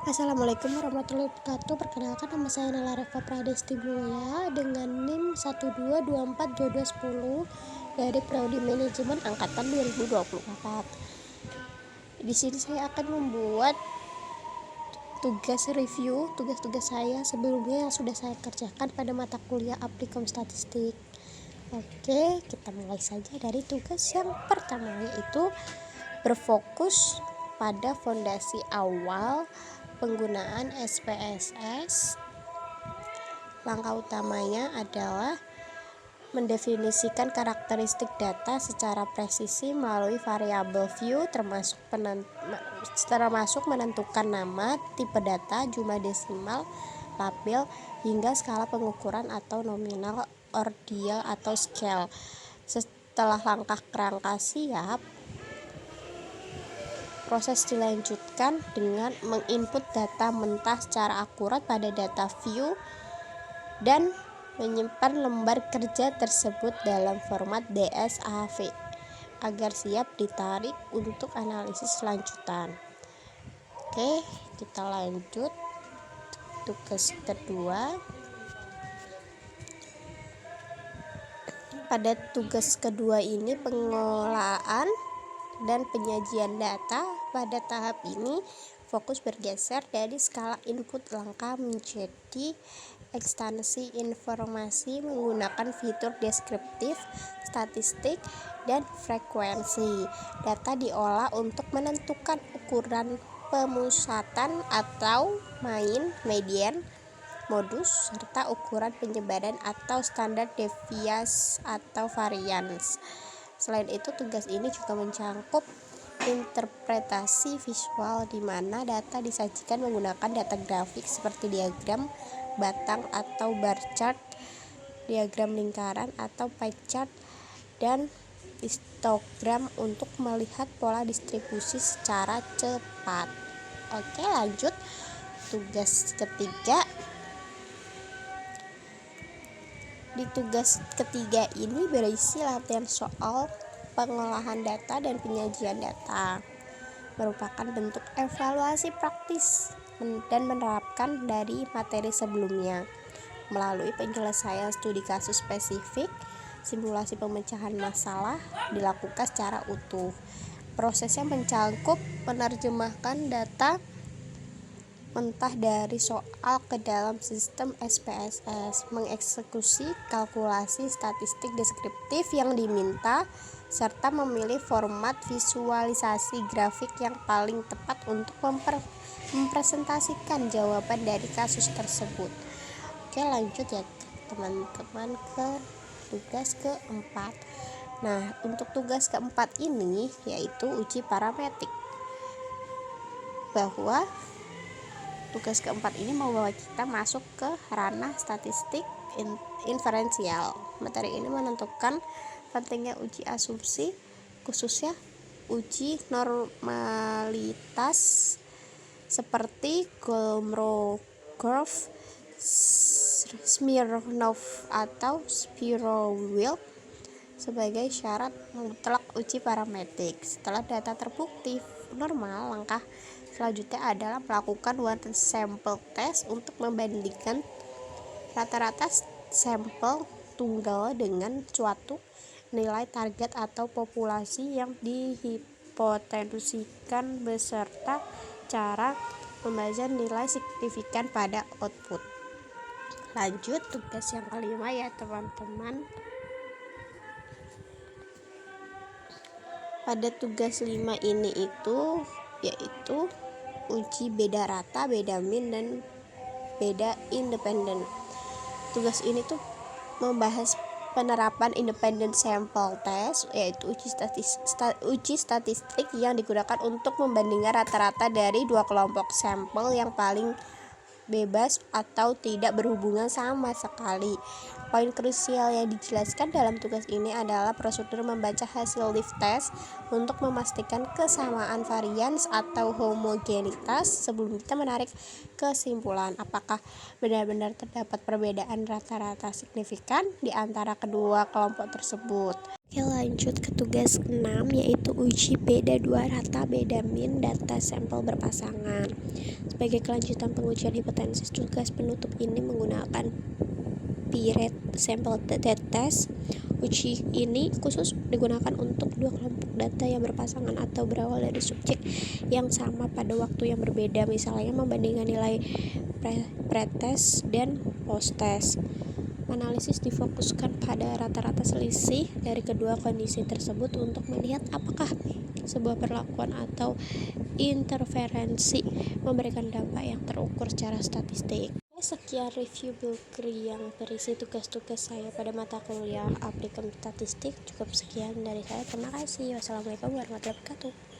Assalamualaikum warahmatullahi wabarakatuh. Perkenalkan, nama saya Nala Reva Pradesti Mulya dengan NIM 12242210 dari Prodi Manajemen Angkatan 2024. Di sini saya akan membuat tugas review tugas-tugas saya sebelumnya yang sudah saya kerjakan pada mata kuliah Applikom Statistik. Oke, kita mulai saja dari tugas yang pertama, yaitu berfokus pada fondasi awal penggunaan SPSS. Langkah utamanya adalah mendefinisikan karakteristik data secara presisi melalui variabel view termasuk menentukan nama, tipe data, jumlah desimal, label, hingga skala pengukuran atau nominal, ordinal atau scale. Setelah langkah kerangka siap, proses dilanjutkan dengan menginput data mentah secara akurat pada data view dan menyimpan lembar kerja tersebut dalam format DSAV agar siap ditarik untuk analisis lanjutan. Oke, kita lanjut tugas kedua. Pada tugas kedua ini pengolahan dan penyajian data. Pada tahap ini fokus bergeser dari skala input langkah menjadi ekstensi informasi menggunakan fitur deskriptif, statistik, dan frekuensi. Data diolah untuk menentukan ukuran pemusatan atau mean, median, modus, serta ukuran penyebaran atau standar deviasi atau varians. Selain itu, tugas ini juga mencakup interpretasi visual di mana data disajikan menggunakan data grafik seperti diagram batang atau bar chart, diagram lingkaran atau pie chart, dan histogram untuk melihat pola distribusi secara cepat. Oke, lanjut tugas ketiga. Di tugas ketiga ini berisi latihan soal pengolahan data dan penyajian data, merupakan bentuk evaluasi praktis dan menerapkan dari materi sebelumnya melalui penyelesaian studi kasus spesifik. Simulasi pemecahan masalah dilakukan secara utuh. Prosesnya mencakup menerjemahkan data mentah dari soal ke dalam sistem SPSS, mengeksekusi kalkulasi statistik deskriptif yang diminta, serta memilih format visualisasi grafik yang paling tepat untuk mempresentasikan jawaban dari kasus tersebut. Oke, lanjut ya teman-teman ke tugas keempat. Nah, untuk tugas keempat ini yaitu uji parametrik. Bahwa tugas keempat ini membawa kita masuk ke ranah statistik inferensial. Materi ini menentukan pentingnya uji asumsi, khususnya uji normalitas seperti Kolmogorov, Smirnov, atau Spirowill sebagai syarat mutlak uji parametrik. Setelah data terbukti normal, langkah selanjutnya adalah melakukan one sample test untuk membandingkan rata-rata sampel tunggal dengan suatu nilai target atau populasi yang dihipotenusikan beserta cara membaca nilai signifikan pada output. Lanjut tugas yang kelima ya teman-teman. Pada tugas 5 ini yaitu uji beda rata, beda mean, dan beda independen. Tugas ini membahas penerapan independent sample test, yaitu uji statistik yang digunakan untuk membandingkan rata-rata dari dua kelompok sampel yang paling bebas atau tidak berhubungan sama sekali. Poin krusial yang dijelaskan dalam tugas ini adalah prosedur membaca hasil lift test untuk memastikan kesamaan varians atau homogenitas sebelum kita menarik kesimpulan apakah benar-benar terdapat perbedaan rata-rata signifikan di antara kedua kelompok tersebut. Oke, lanjut ke tugas 6, yaitu uji beda dua rata beda min data sampel berpasangan. Sebagai kelanjutan pengujian hipotesis, tugas penutup ini menggunakan Piret Sample Test. Uji ini khusus digunakan untuk dua kelompok data yang berpasangan atau berawal dari subjek yang sama pada waktu yang berbeda, misalnya membandingkan nilai pretest dan posttest. Analisis difokuskan pada rata-rata selisih dari kedua kondisi tersebut untuk melihat apakah sebuah perlakuan atau interferensi memberikan dampak yang terukur secara statistik. Sekian review Bulkri yang berisi tugas-tugas saya pada mata kuliah aplikasi statistik. Cukup sekian dari saya. Terima kasih. Wassalamualaikum warahmatullahi wabarakatuh.